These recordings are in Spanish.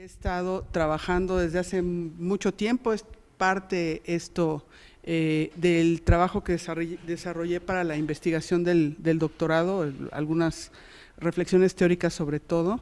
estado trabajando desde hace mucho tiempo, es parte esto del trabajo que desarrollé para la investigación del doctorado, algunas reflexiones teóricas sobre todo,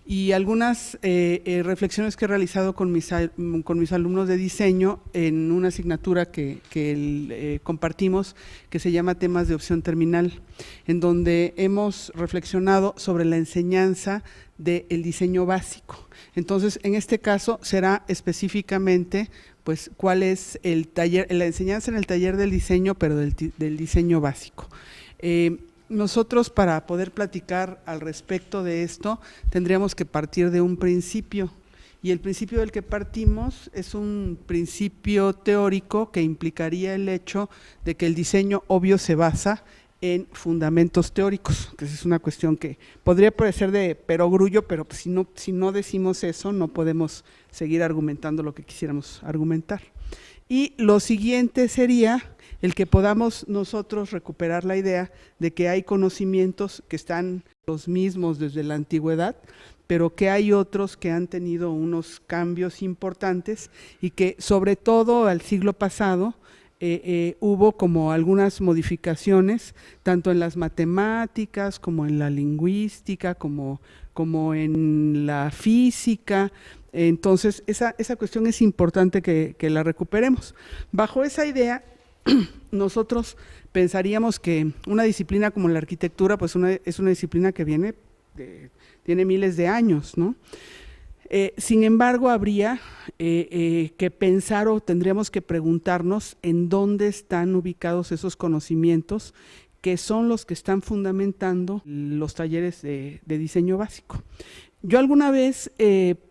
y algunas reflexiones que he realizado con mis alumnos de diseño en una asignatura que compartimos, que se llama Temas de Opción Terminal, en donde hemos reflexionado sobre la enseñanza del diseño básico. Entonces, en este caso será específicamente pues cuál es el taller, la enseñanza en el taller del diseño, pero del diseño básico. Nosotros, para poder platicar al respecto de esto, tendríamos que partir de un principio, y el principio del que partimos es un principio teórico que implicaría el hecho de que el diseño obvio se basa en fundamentos teóricos, que es una cuestión que podría parecer de perogrullo, pero si no decimos eso, no podemos seguir argumentando lo que quisiéramos argumentar. Y lo siguiente sería el que podamos nosotros recuperar la idea de que hay conocimientos que están los mismos desde la antigüedad, pero que hay otros que han tenido unos cambios importantes y que sobre todo al siglo pasado hubo como algunas modificaciones, tanto en las matemáticas como en la lingüística, como en la física. Entonces esa cuestión es importante que la recuperemos. Bajo esa idea, nosotros pensaríamos que una disciplina como la arquitectura pues es una disciplina que tiene miles de años, ¿no? Sin embargo, habría que pensar o tendríamos que preguntarnos en dónde están ubicados esos conocimientos que son los que están fundamentando los talleres de diseño básico. Yo alguna vez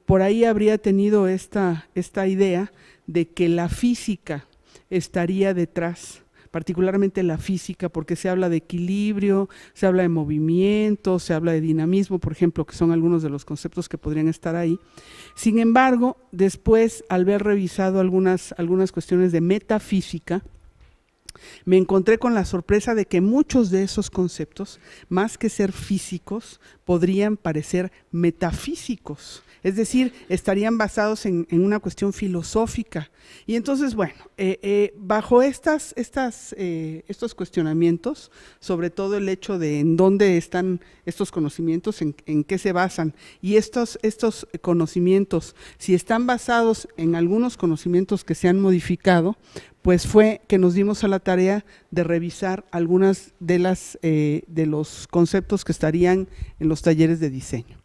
por ahí habría tenido esta idea de que la física estaría detrás, particularmente la física, porque se habla de equilibrio, se habla de movimiento, se habla de dinamismo, por ejemplo, que son algunos de los conceptos que podrían estar ahí. Sin embargo, después, al haber revisado algunas cuestiones de metafísica, me encontré con la sorpresa de que muchos de esos conceptos, más que ser físicos, podrían parecer metafísicos. Es decir, estarían basados en una cuestión filosófica. Y entonces, bueno, bajo estos cuestionamientos, sobre todo el hecho de en dónde están estos conocimientos, en qué se basan, y estos conocimientos, si están basados en algunos conocimientos que se han modificado, pues fue que nos dimos a la tarea de revisar algunas de los conceptos que estarían en los talleres de diseño.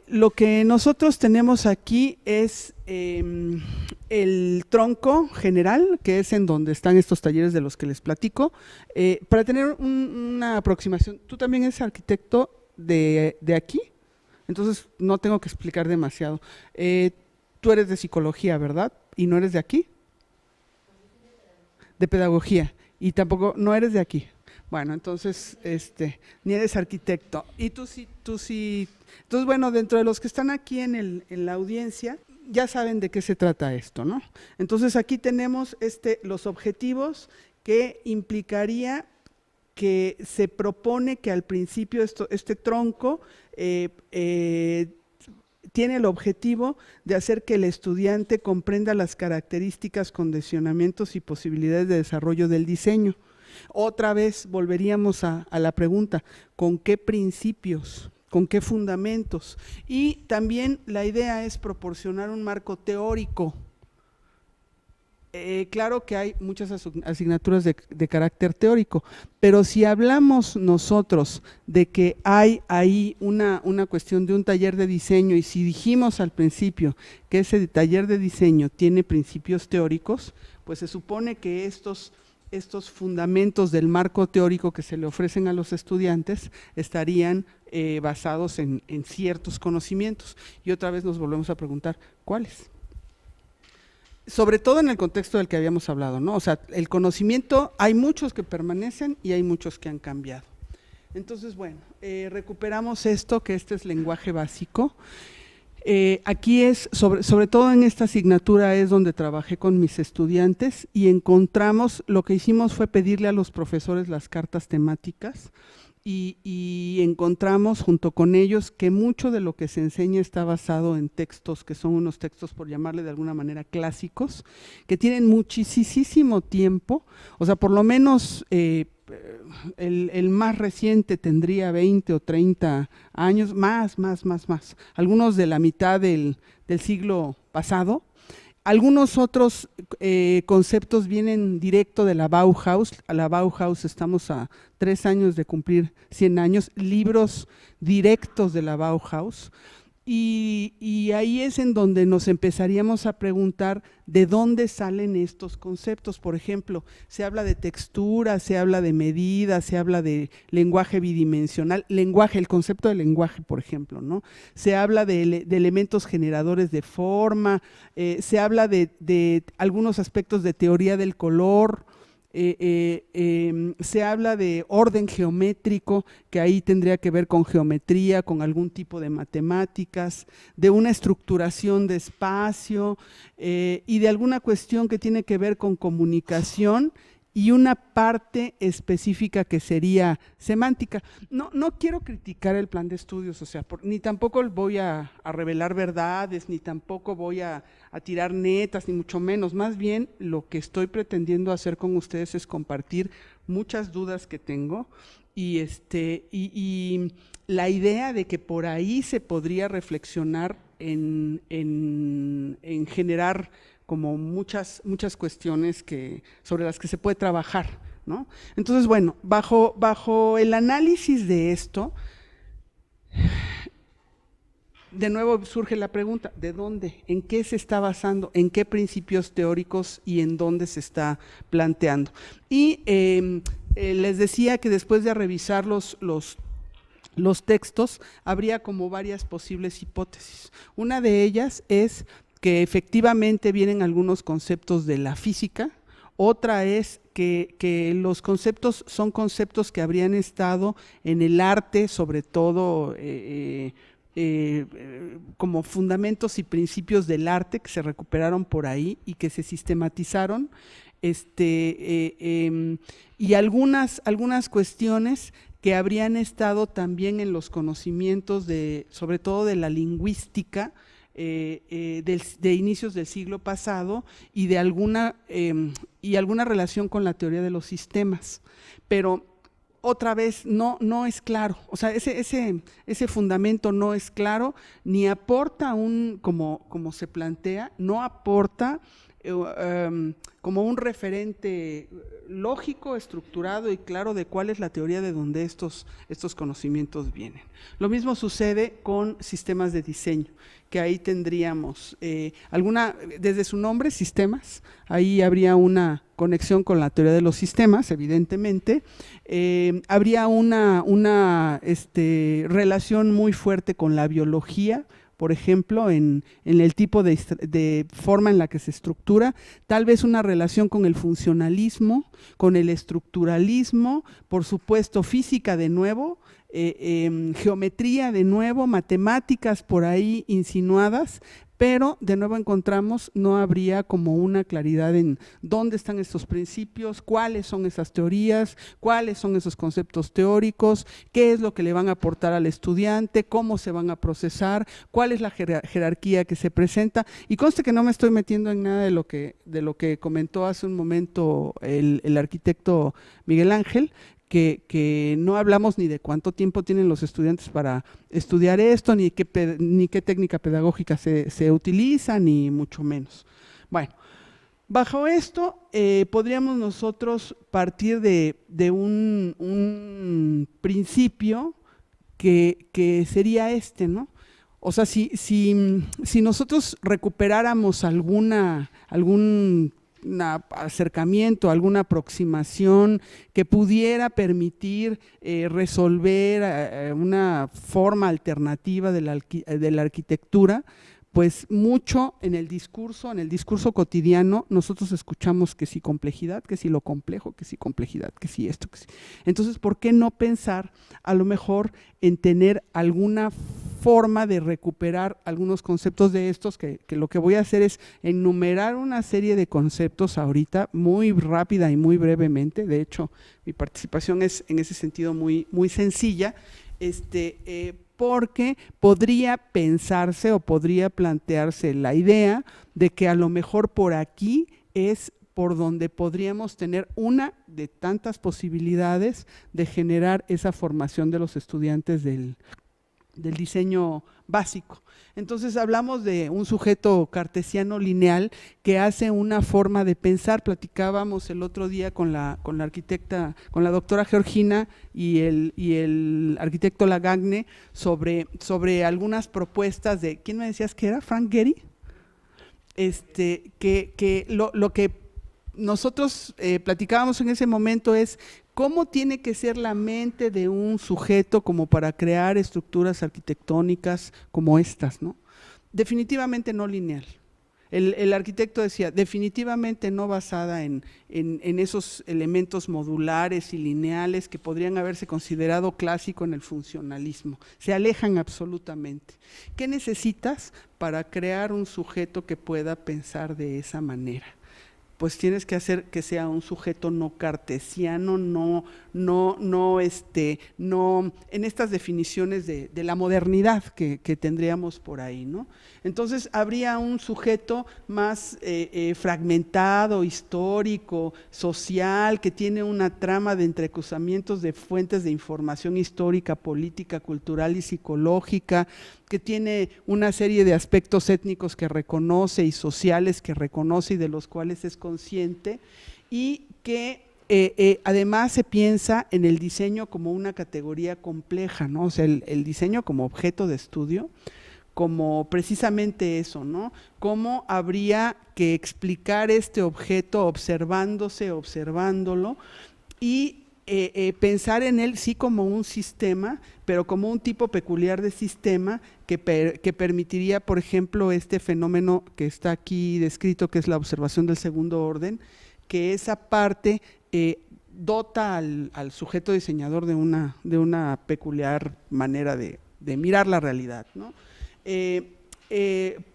Lo que nosotros tenemos aquí es el tronco general, que es en donde están estos talleres de los que les platico. Para tener una aproximación, tú también eres arquitecto de aquí, entonces no tengo que explicar demasiado. Tú eres de psicología, ¿verdad? ¿Y no eres de aquí? De pedagogía, y tampoco, no eres de aquí. Bueno, entonces, ni eres arquitecto. Y tú sí. Entonces, bueno, dentro de los que están aquí en la audiencia, ya saben de qué se trata esto, ¿no? Entonces, aquí tenemos los objetivos que implicaría que se propone que al principio este tronco tiene el objetivo de hacer que el estudiante comprenda las características, condicionamientos y posibilidades de desarrollo del diseño. Otra vez volveríamos a la pregunta, ¿con qué principios? ¿Con qué fundamentos? Y también la idea es proporcionar un marco teórico. Claro que hay muchas asignaturas de carácter teórico, pero si hablamos nosotros de que hay ahí una cuestión de un taller de diseño, y si dijimos al principio que ese taller de diseño tiene principios teóricos, pues se supone que estos fundamentos del marco teórico que se le ofrecen a los estudiantes estarían basados en ciertos conocimientos. Y otra vez nos volvemos a preguntar, ¿cuáles? Sobre todo en el contexto del que habíamos hablado, ¿no? O sea, el conocimiento, hay muchos que permanecen y hay muchos que han cambiado. Entonces, bueno, recuperamos esto, que este es lenguaje básico. Aquí es, sobre todo en esta asignatura es donde trabajé con mis estudiantes y encontramos, lo que hicimos fue pedirle a los profesores las cartas temáticas y encontramos junto con ellos que mucho de lo que se enseña está basado en textos que son unos textos, por llamarle de alguna manera, clásicos, que tienen muchísimo tiempo, o sea, por lo menos el más reciente tendría 20 o 30 años, más, algunos de la mitad del siglo pasado. Algunos otros conceptos vienen directo de la Bauhaus. A la Bauhaus estamos a 3 años de cumplir 100 años, libros directos de la Bauhaus. Y ahí es en donde nos empezaríamos a preguntar de dónde salen estos conceptos. Por ejemplo, se habla de textura, se habla de medida, se habla de lenguaje bidimensional, el concepto de lenguaje, por ejemplo, ¿no? Se habla de elementos generadores de forma, se habla de algunos aspectos de teoría del color. Se habla de orden geométrico, que ahí tendría que ver con geometría, con algún tipo de matemáticas, de una estructuración de espacio y de alguna cuestión que tiene que ver con comunicación y una parte específica que sería semántica. No quiero criticar el plan de estudios, o sea, ni tampoco voy a revelar verdades, ni tampoco voy a tirar netas, ni mucho menos. Más bien, lo que estoy pretendiendo hacer con ustedes es compartir muchas dudas que tengo y la idea de que por ahí se podría reflexionar en generar como muchas cuestiones sobre las que se puede trabajar, ¿no? Entonces, bueno, bajo el análisis de esto, de nuevo surge la pregunta, ¿de dónde? ¿En qué se está basando? ¿En qué principios teóricos y en dónde se está planteando? Y les decía que después de revisar los textos, habría como varias posibles hipótesis. Una de ellas es que efectivamente vienen algunos conceptos de la física. Otra es que los conceptos son conceptos que habrían estado en el arte, sobre todo como fundamentos y principios del arte que se recuperaron por ahí y que se sistematizaron, y algunas cuestiones que habrían estado también en los conocimientos sobre todo de la lingüística, de inicios del siglo pasado y de alguna relación con la teoría de los sistemas, pero otra vez no es claro, o sea, ese fundamento no es claro, ni aporta como se plantea, no aporta como un referente lógico, estructurado y claro de cuál es la teoría de donde estos conocimientos vienen. Lo mismo sucede con sistemas de diseño, que ahí tendríamos desde su nombre, sistemas, ahí habría una conexión con la teoría de los sistemas, evidentemente, habría una relación muy fuerte con la biología, por ejemplo, en el tipo de forma en la que se estructura, tal vez una relación con el funcionalismo, con el estructuralismo, por supuesto física de nuevo, geometría de nuevo, matemáticas por ahí insinuadas, pero de nuevo encontramos, no habría como una claridad en dónde están estos principios, cuáles son esas teorías, cuáles son esos conceptos teóricos, qué es lo que le van a aportar al estudiante, cómo se van a procesar, cuál es la jerarquía que se presenta. Y conste que no me estoy metiendo en nada de lo que comentó hace un momento el arquitecto Miguel Ángel, que no hablamos ni de cuánto tiempo tienen los estudiantes para estudiar esto, ni qué técnica pedagógica se utiliza, ni mucho menos. Bueno, bajo esto podríamos nosotros partir de un principio que sería ¿no? O sea, si nosotros recuperáramos algún acercamiento, alguna aproximación que pudiera permitir resolver una forma alternativa de la arquitectura, pues mucho en el discurso cotidiano, nosotros escuchamos que sí complejidad, que sí lo complejo, que sí complejidad, que sí esto, que sí. Entonces, ¿por qué no pensar a lo mejor en tener alguna forma de recuperar algunos conceptos de estos, que lo que voy a hacer es enumerar una serie de conceptos ahorita, muy rápida y muy brevemente. De hecho, mi participación es en ese sentido muy, muy sencilla, porque podría pensarse o podría plantearse la idea de que a lo mejor por aquí es por donde podríamos tener una de tantas posibilidades de generar esa formación de los estudiantes del diseño básico. Entonces hablamos de un sujeto cartesiano lineal que hace una forma de pensar. Platicábamos el otro día con la arquitecta, con la doctora Georgina y el arquitecto Lagagne sobre algunas propuestas de, ¿quién me decías que era? ¿Frank Gehry? Que lo que nosotros platicábamos en ese momento es cómo tiene que ser la mente de un sujeto como para crear estructuras arquitectónicas como estas, ¿no? Definitivamente no lineal. El arquitecto decía, definitivamente no basada en esos elementos modulares y lineales que podrían haberse considerado clásico en el funcionalismo. Se alejan absolutamente. ¿Qué necesitas para crear un sujeto que pueda pensar de esa manera? Pues tienes que hacer que sea un sujeto no cartesiano, no en estas definiciones de la modernidad que tendríamos por ahí, ¿no? Entonces habría un sujeto más fragmentado, histórico, social, que tiene una trama de entrecruzamientos de fuentes de información histórica, política, cultural y psicológica, que tiene una serie de aspectos étnicos que reconoce y sociales que reconoce y de los cuales es consciente, y que además se piensa en el diseño como una categoría compleja, ¿no? O sea, el diseño como objeto de estudio, como precisamente eso, ¿no? Cómo habría que explicar este objeto observándolo, y pensar en él sí como un sistema, pero como un tipo peculiar de sistema que permitiría, por ejemplo, este fenómeno que está aquí descrito, que es la observación del segundo orden, que esa parte dota al sujeto diseñador de una peculiar manera de mirar la realidad, ¿no?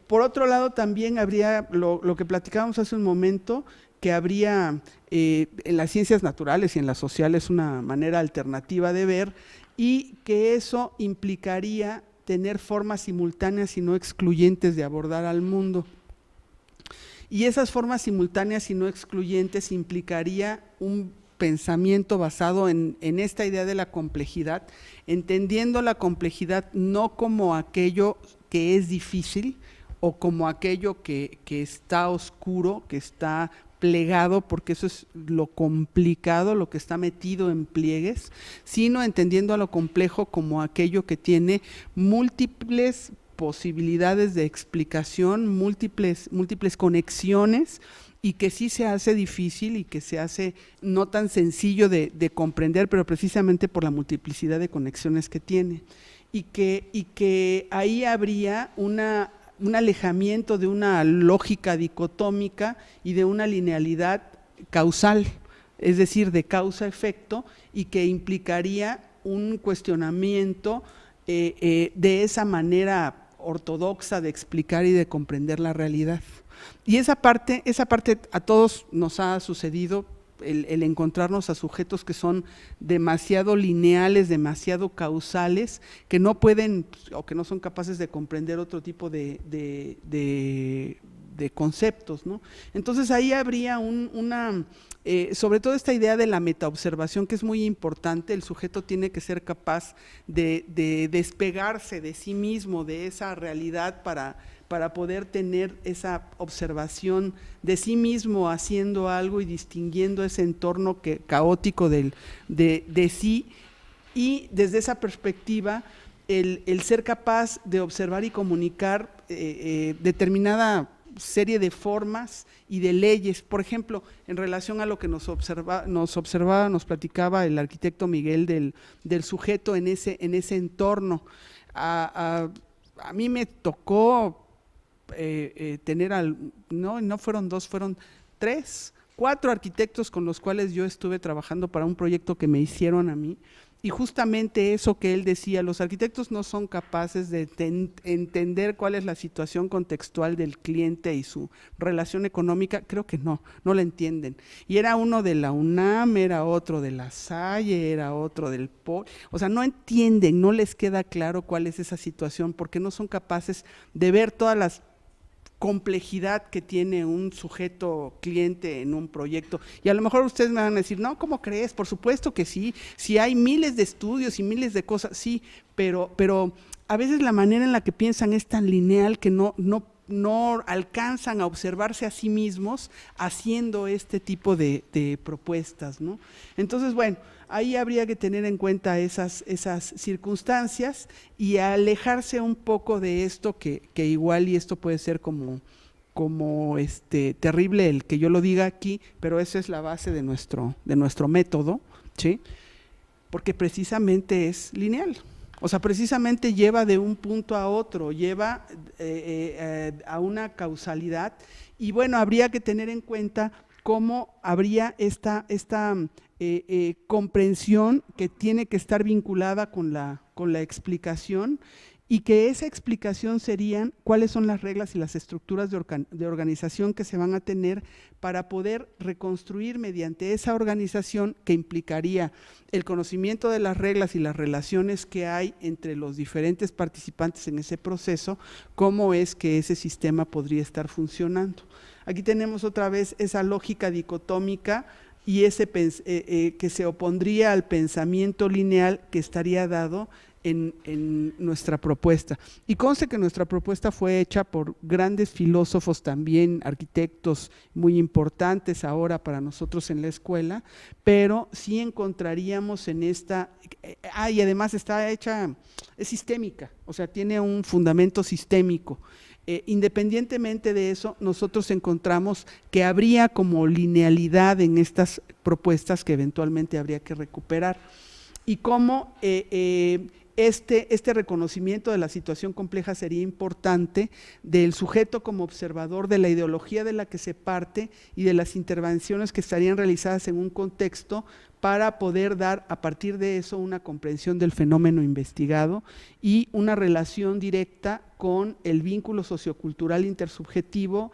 Por otro lado, también habría lo que platicábamos hace un momento, que habría en las ciencias naturales y en las sociales una manera alternativa de ver, y que eso implicaría tener formas simultáneas y no excluyentes de abordar al mundo. Y esas formas simultáneas y no excluyentes implicaría un pensamiento basado en esta idea de la complejidad, entendiendo la complejidad no como aquello que es difícil o como aquello que está oscuro, que está plegado, porque eso es lo complicado, lo que está metido en pliegues, sino entendiendo a lo complejo como aquello que tiene múltiples posibilidades de explicación, múltiples conexiones, y que sí se hace difícil y que se hace no tan sencillo de comprender, pero precisamente por la multiplicidad de conexiones que tiene. Y que ahí habría un alejamiento de una lógica dicotómica y de una linealidad causal, es decir, de causa-efecto, y que implicaría un cuestionamiento de esa manera ortodoxa de explicar y de comprender la realidad. Y esa parte a todos nos ha sucedido, el encontrarnos a sujetos que son demasiado lineales, demasiado causales, que no pueden o que no son capaces de comprender otro tipo de conceptos, ¿no? Entonces ahí habría sobre todo esta idea de la metaobservación, que es muy importante. El sujeto tiene que ser capaz de despegarse de sí mismo, de esa realidad, para poder tener esa observación de sí mismo haciendo algo y distinguiendo ese entorno caótico de sí, y desde esa perspectiva el ser capaz de observar y comunicar determinada serie de formas y de leyes. Por ejemplo, en relación a lo que nos platicaba el arquitecto Miguel del sujeto en ese entorno. A mí me tocó tener, no fueron dos, fueron 3, 4 arquitectos con los cuales yo estuve trabajando para un proyecto que me hicieron a mí, Y justamente eso que él decía, los arquitectos no son capaces de entender cuál es la situación contextual del cliente y su relación económica, creo que no la entienden. Y era uno de la UNAM, era otro de la Salle, era otro del PO, o sea, no entienden, no les queda claro cuál es esa situación, porque no son capaces de ver todas las complejidad que tiene un sujeto cliente en un proyecto. Y a lo mejor ustedes me van a decir, no, ¿cómo crees? Por supuesto que sí, si hay miles de estudios y miles de cosas, sí, pero a veces la manera en la que piensan es tan lineal que no alcanzan a observarse a sí mismos haciendo este tipo de propuestas, ¿no? Entonces, bueno, ahí habría que tener en cuenta esas circunstancias y alejarse un poco de esto que igual y esto puede ser como terrible el que yo lo diga aquí, pero esa es la base de nuestro método, ¿sí? Porque precisamente es lineal. O sea, precisamente lleva de un punto a otro, lleva a una causalidad y bueno, habría que tener en cuenta cómo habría esta comprensión que tiene que estar vinculada con la explicación y que esa explicación serían cuáles son las reglas y las estructuras de organización que se van a tener para poder reconstruir mediante esa organización que implicaría el conocimiento de las reglas y las relaciones que hay entre los diferentes participantes en ese proceso, cómo es que ese sistema podría estar funcionando. Aquí tenemos otra vez esa lógica dicotómica y ese que se opondría al pensamiento lineal que estaría dado en nuestra propuesta. Y conste que nuestra propuesta fue hecha por grandes filósofos también, arquitectos muy importantes ahora para nosotros en la escuela, pero sí encontraríamos en esta, y además está hecha, es sistémica, o sea, tiene un fundamento sistémico. Independientemente de eso, nosotros encontramos que habría como linealidad en estas propuestas que eventualmente habría que recuperar. Y cómo este reconocimiento de la situación compleja sería importante del sujeto como observador de la ideología de la que se parte y de las intervenciones que estarían realizadas en un contexto para poder dar a partir de eso una comprensión del fenómeno investigado y una relación directa con el vínculo sociocultural intersubjetivo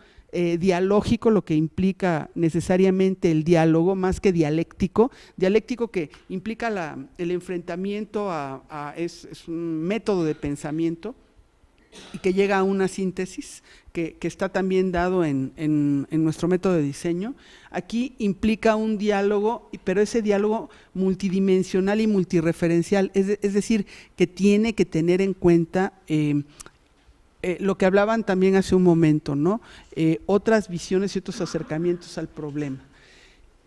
dialógico, lo que implica necesariamente el diálogo más que dialéctico que implica el enfrentamiento es un método de pensamiento y que llega a una síntesis que está también dado en nuestro método de diseño. Aquí implica un diálogo, pero ese diálogo multidimensional y multireferencial, es decir, que tiene que tener en cuenta lo que hablaban también hace un momento, ¿no? Otras visiones y otros acercamientos al problema.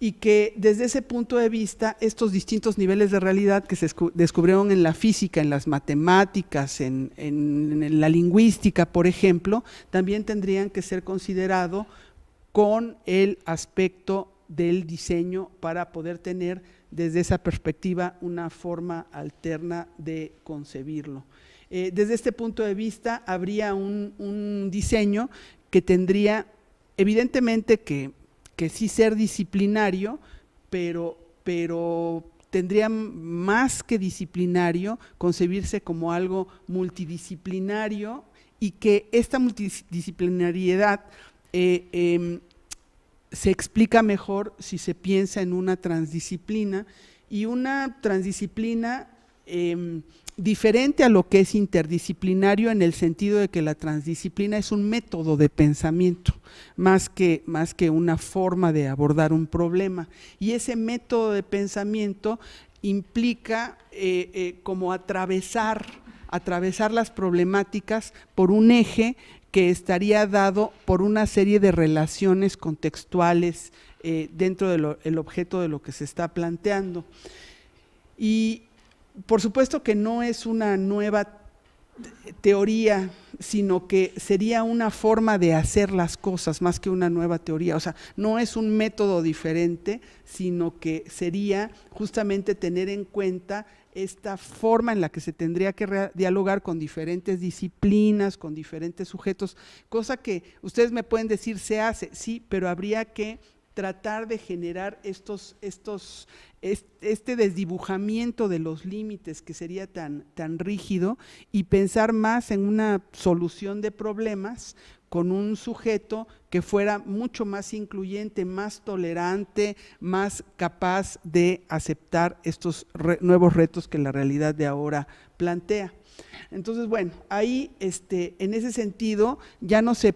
Y que desde ese punto de vista, estos distintos niveles de realidad que se descubrieron en la física, en las matemáticas, en la lingüística, por ejemplo, también tendrían que ser considerados con el aspecto del diseño para poder tener desde esa perspectiva una forma alterna de concebirlo. Desde este punto de vista habría un diseño que tendría evidentemente que sí ser disciplinario, pero tendría más que disciplinario concebirse como algo multidisciplinario y que esta multidisciplinariedad se explica mejor si se piensa en una transdisciplina y una transdisciplina diferente a lo que es interdisciplinario en el sentido de que la transdisciplina es un método de pensamiento más que una forma de abordar un problema y ese método de pensamiento implica como atravesar las problemáticas por un eje que estaría dado por una serie de relaciones contextuales dentro del objeto de lo que se está planteando. Y por supuesto que no es una nueva teoría, sino que sería una forma de hacer las cosas más que una nueva teoría. O sea, no es un método diferente, sino que sería justamente tener en cuenta esta forma en la que se tendría que dialogar con diferentes disciplinas, con diferentes sujetos, cosa que ustedes me pueden decir se hace, sí, pero habría que tratar de generar este desdibujamiento de los límites que sería tan rígido y pensar más en una solución de problemas con un sujeto que fuera mucho más incluyente, más tolerante, más capaz de aceptar estos nuevos retos que la realidad de ahora plantea. Entonces, bueno, ahí en ese sentido ya no se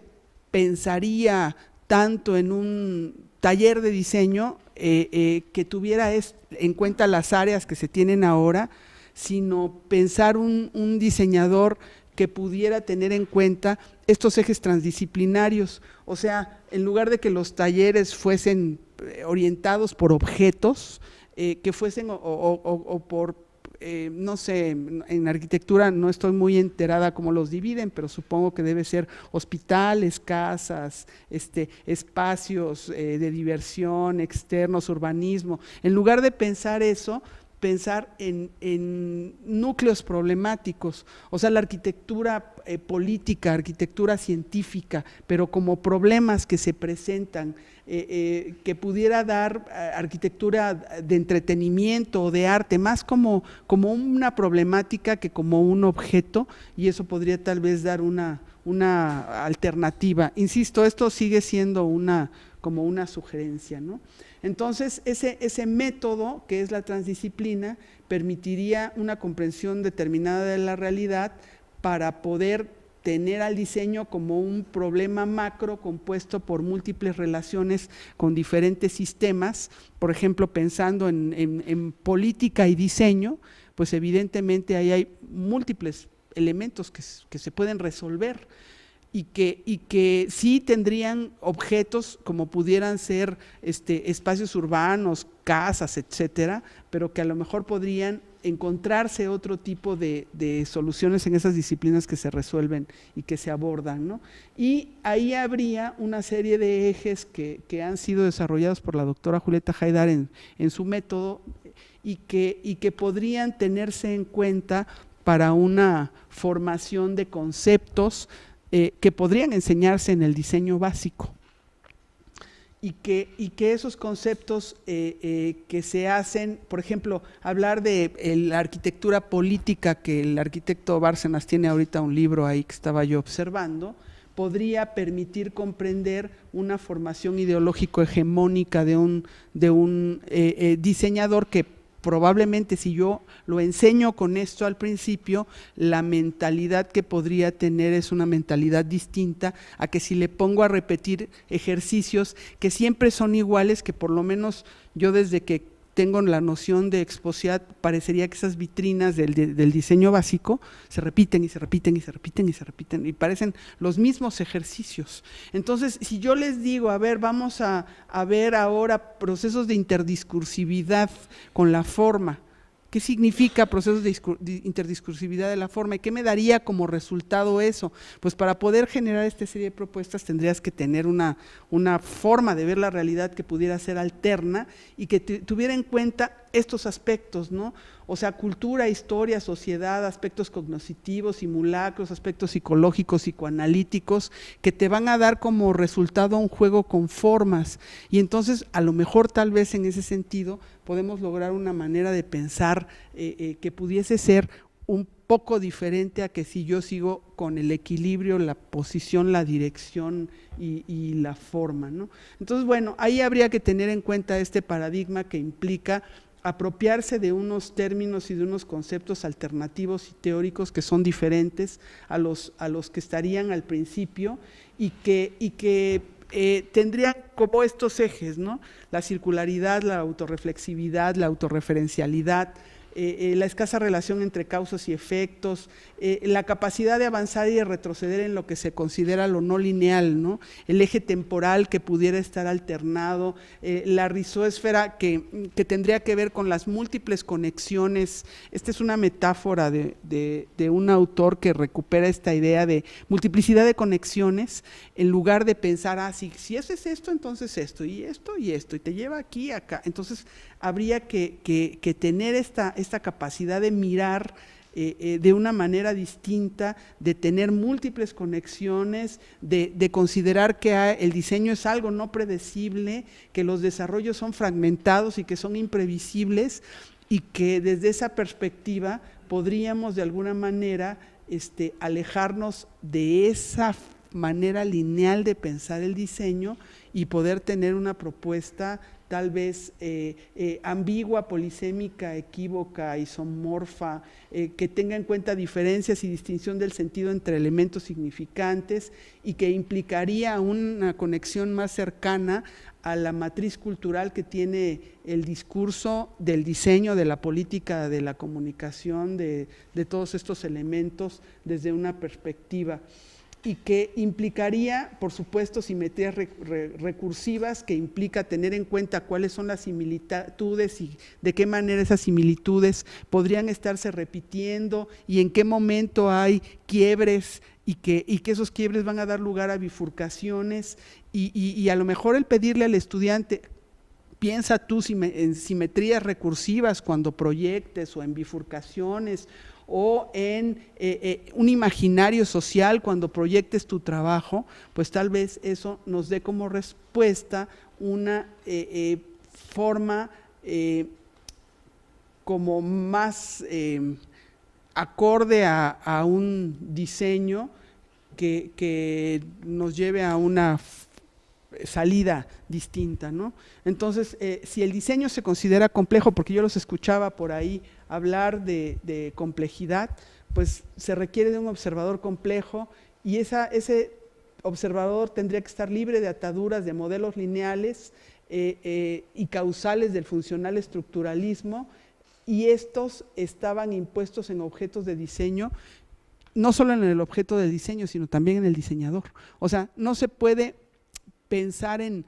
pensaría tanto en un taller de diseño que tuviera en cuenta las áreas que se tienen ahora, sino pensar un diseñador que pudiera tener en cuenta estos ejes transdisciplinarios. O sea, en lugar de que los talleres fuesen orientados por objetos, que fuesen o por no sé, en arquitectura no estoy muy enterada cómo los dividen, pero supongo que debe ser hospitales, casas, espacios de diversión, externos, urbanismo. En lugar de pensar eso, pensar en núcleos problemáticos, o sea, la arquitectura política, arquitectura científica, pero como problemas que se presentan, que pudiera dar arquitectura de entretenimiento o de arte, más como una problemática que como un objeto, y eso podría tal vez dar una alternativa. Insisto, esto sigue siendo como una sugerencia, ¿no? Entonces, ese método, que es la transdisciplina, permitiría una comprensión determinada de la realidad para poder tener al diseño como un problema macro compuesto por múltiples relaciones con diferentes sistemas. Por ejemplo, pensando en política y diseño, pues evidentemente ahí hay múltiples elementos que se pueden resolver. Y que sí tendrían objetos como pudieran ser espacios urbanos, casas, etcétera, pero que a lo mejor podrían encontrarse otro tipo de soluciones en esas disciplinas que se resuelven y que se abordan, ¿no? Y ahí habría una serie de ejes que han sido desarrollados por la doctora Julieta Haidar en su método y que podrían tenerse en cuenta para una formación de conceptos que podrían enseñarse en el diseño básico y que esos conceptos que se hacen, por ejemplo, hablar de la arquitectura política, que el arquitecto Bárcenas tiene ahorita un libro ahí que estaba yo observando, podría permitir comprender una formación ideológico hegemónica de un diseñador que probablemente, si yo lo enseño con esto al principio, la mentalidad que podría tener es una mentalidad distinta a que si le pongo a repetir ejercicios que siempre son iguales, que por lo menos yo desde que tengo la noción de Exposiat, parecería que esas vitrinas del diseño básico se repiten y se repiten y se repiten y se repiten y parecen los mismos ejercicios. Entonces, si yo les digo, a ver, vamos a ver ahora procesos de interdiscursividad con la forma, ¿qué significa procesos de interdiscursividad de la forma? ¿Y qué me daría como resultado eso? Pues para poder generar esta serie de propuestas tendrías que tener una forma de ver la realidad que pudiera ser alterna y que tuviera en cuenta estos aspectos, ¿no? O sea, cultura, historia, sociedad, aspectos cognitivos, simulacros, aspectos psicológicos, psicoanalíticos, que te van a dar como resultado un juego con formas. Y entonces, a lo mejor, tal vez en ese sentido, podemos lograr una manera de pensar que pudiese ser un poco diferente a que si yo sigo con el equilibrio, la posición, la dirección y la forma, ¿no? Entonces, bueno, ahí habría que tener en cuenta este paradigma que implica apropiarse de unos términos y de unos conceptos alternativos y teóricos que son diferentes a los que estarían al principio y que tendrían como estos ejes, ¿no? La circularidad, la autorreflexividad, la autorreferencialidad, la escasa relación entre causas y efectos, la capacidad de avanzar y de retroceder en lo que se considera lo no lineal, ¿no? El eje temporal que pudiera estar alternado, la rizósfera que tendría que ver con las múltiples conexiones. Esta es una metáfora de un autor que recupera esta idea de multiplicidad de conexiones, en lugar de pensar, si eso es esto, entonces esto, y esto, y esto, y te lleva aquí, acá. Entonces, habría que tener esta capacidad de mirar de una manera distinta, de tener múltiples conexiones, de considerar que el diseño es algo no predecible, que los desarrollos son fragmentados y que son imprevisibles, y que desde esa perspectiva podríamos de alguna manera alejarnos de esa manera lineal de pensar el diseño y poder tener una propuesta tal vez ambigua, polisémica, equívoca, isomorfa, que tenga en cuenta diferencias y distinción del sentido entre elementos significantes y que implicaría una conexión más cercana a la matriz cultural que tiene el discurso del diseño, de la política, de la comunicación, de todos estos elementos desde una perspectiva, y que implicaría, por supuesto, simetrías recursivas, que implica tener en cuenta cuáles son las similitudes y de qué manera esas similitudes podrían estarse repitiendo y en qué momento hay quiebres y que esos quiebres van a dar lugar a bifurcaciones y a lo mejor el pedirle al estudiante, piensa tú en simetrías recursivas cuando proyectes o en bifurcaciones o en un imaginario social cuando proyectes tu trabajo, pues tal vez eso nos dé como respuesta una forma como más acorde a un diseño que nos lleve a una salida distinta, ¿no? Entonces, si el diseño se considera complejo, porque yo los escuchaba por ahí hablar de complejidad, pues se requiere de un observador complejo y ese observador tendría que estar libre de ataduras de modelos lineales y causales del funcional estructuralismo, y estos estaban impuestos en objetos de diseño, no solo en el objeto de diseño, sino también en el diseñador. O sea, no se puede pensar en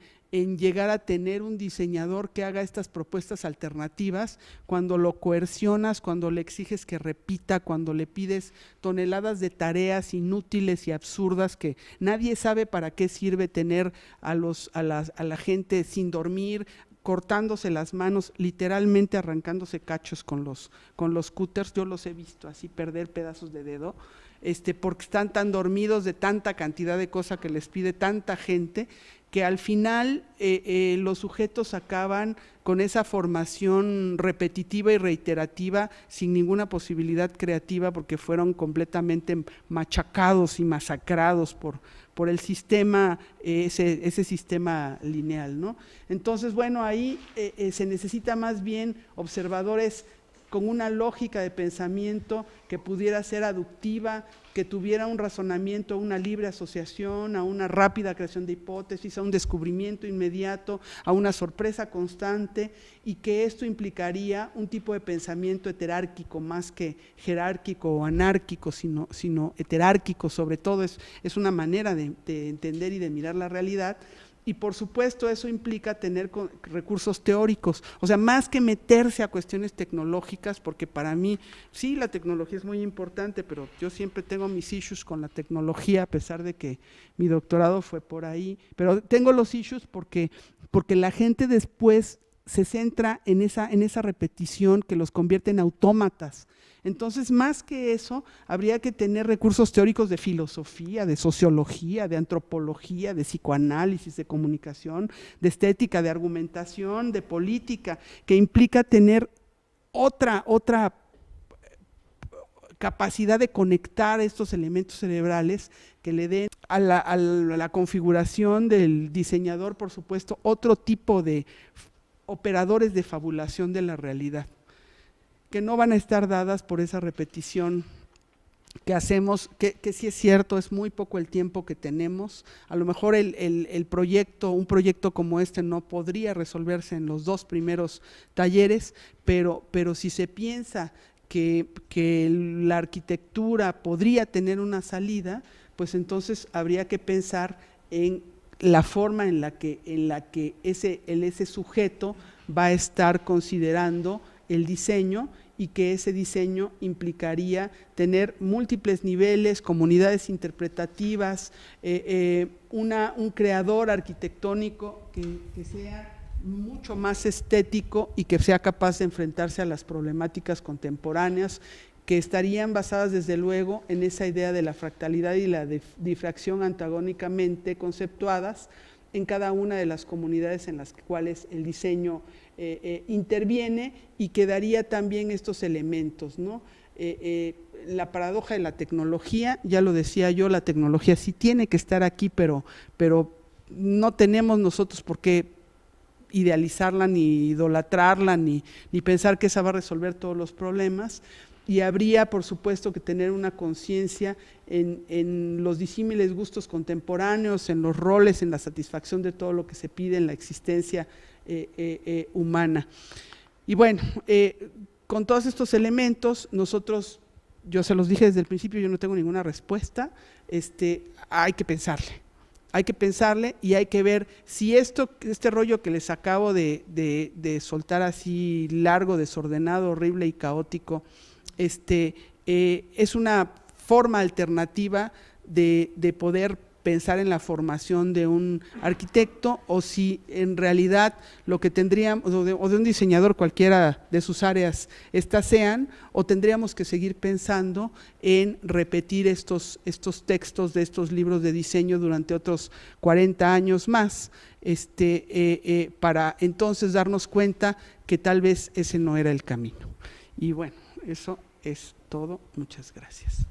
llegar a tener un diseñador que haga estas propuestas alternativas cuando lo coercionas, cuando le exiges que repita, cuando le pides toneladas de tareas inútiles y absurdas que nadie sabe para qué sirve tener a la gente sin dormir, cortándose las manos, literalmente arrancándose cachos con los cúters. Yo los he visto así perder pedazos de dedo, porque están tan dormidos de tanta cantidad de cosas que les pide tanta gente, que al final los sujetos acaban con esa formación repetitiva y reiterativa sin ninguna posibilidad creativa, porque fueron completamente machacados y masacrados por el sistema, ese sistema lineal, ¿no? Entonces, bueno, ahí se necesita más bien observadores con una lógica de pensamiento que pudiera ser aductiva, que tuviera un razonamiento, una libre asociación, a una rápida creación de hipótesis, a un descubrimiento inmediato, a una sorpresa constante, y que esto implicaría un tipo de pensamiento heterárquico más que jerárquico o anárquico, sino heterárquico. Sobre todo es una manera de entender y de mirar la realidad. Y por supuesto eso implica tener recursos teóricos, o sea, más que meterse a cuestiones tecnológicas, porque para mí, sí, la tecnología es muy importante, pero yo siempre tengo mis issues con la tecnología, a pesar de que mi doctorado fue por ahí, pero tengo los issues porque la gente después se centra en esa repetición que los convierte en autómatas. Entonces, más que eso, habría que tener recursos teóricos de filosofía, de sociología, de antropología, de psicoanálisis, de comunicación, de estética, de argumentación, de política, que implica tener otra capacidad de conectar estos elementos cerebrales que le den a la configuración del diseñador, por supuesto, otro tipo de operadores de fabulación de la realidad, que no van a estar dadas por esa repetición que hacemos, que sí es cierto, es muy poco el tiempo que tenemos. A lo mejor un proyecto como este no podría resolverse en los 2 primeros talleres, pero si se piensa que la arquitectura podría tener una salida, pues entonces habría que pensar en la forma en la que ese sujeto va a estar considerando el diseño, y que ese diseño implicaría tener múltiples niveles, comunidades interpretativas, un creador arquitectónico que sea mucho más estético y que sea capaz de enfrentarse a las problemáticas contemporáneas, que estarían basadas desde luego en esa idea de la fractalidad y la difracción antagónicamente conceptuadas en cada una de las comunidades en las cuales el diseño interviene, y que daría también estos elementos, ¿no? La paradoja de la tecnología, ya lo decía yo, la tecnología sí tiene que estar aquí, pero no tenemos nosotros por qué idealizarla, ni idolatrarla, ni pensar que esa va a resolver todos los problemas. Y habría, por supuesto, que tener una conciencia en los disímiles gustos contemporáneos, en los roles, en la satisfacción de todo lo que se pide en la existencia humana. Y bueno, con todos estos elementos, nosotros, yo se los dije desde el principio, yo no tengo ninguna respuesta, hay que pensarle y hay que ver si este rollo que les acabo de soltar así largo, desordenado, horrible y caótico, es una forma alternativa de poder pensar en la formación de un arquitecto, o si en realidad lo que tendríamos, o de un diseñador, cualquiera de sus áreas sean, o tendríamos que seguir pensando en repetir estos textos de estos libros de diseño durante otros 40 años más, para entonces darnos cuenta que tal vez ese no era el camino. Y bueno, eso es todo. Muchas gracias.